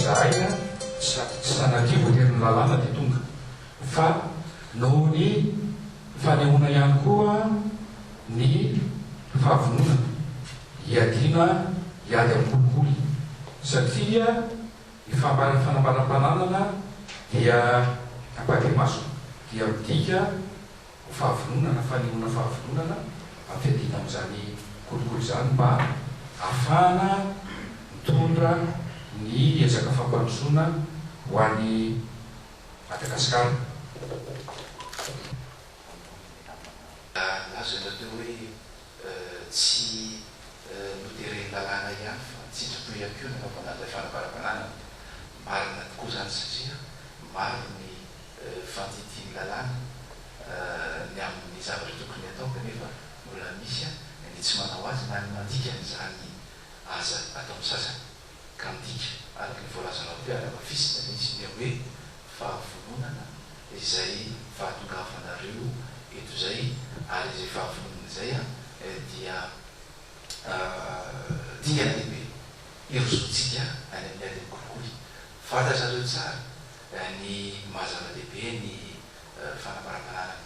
zahay sanakivo herin'ny lalàna dia tonga fa noho ny fanehoana ihany koa ny fahavononana hiadiana hiady amin'ny kolikoly satria ny fanambaram-pananana dia ampadia maso dia midika fahavononana fanehoana fahavononana ampiadiana amin'izany kolikoly izany mba ahafahana mitondra ny ezaka fampandrosoana ho an'ny Madagasikara. Azo natao hoe tsy notereny lalàna ihany fa tsy tokony ihany koa nanaovana ilay fanambaram-pananana marina tokoa zany satria maro ny fandidiny lalàna ny amin'ny zavatra tokony atao kanefa mbola misy ny tsy manao azy na ny mandika n'izany aza atao amin'ny sasany ka midika araky ny voalazanao hoe ara-mafisina misy ny hoe fahavononana izay fahatongavanareo eto izay ary izay fahavononana izay dia dingana lehibe irosontsika any amin'ny adiny kolikoly fantatrareo tsara ny mahazava-lehibe ny fanambaram-pananana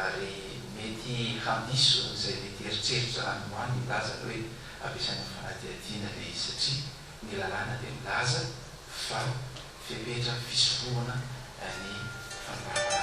ary mety hamdiso izay mety eritseritra anoany milaza hoe ampiasaina amin'ny fanadihadiana le izy satria ny lalàna dia milaza fa fepetra fisorohana ny fanambaram-pananana.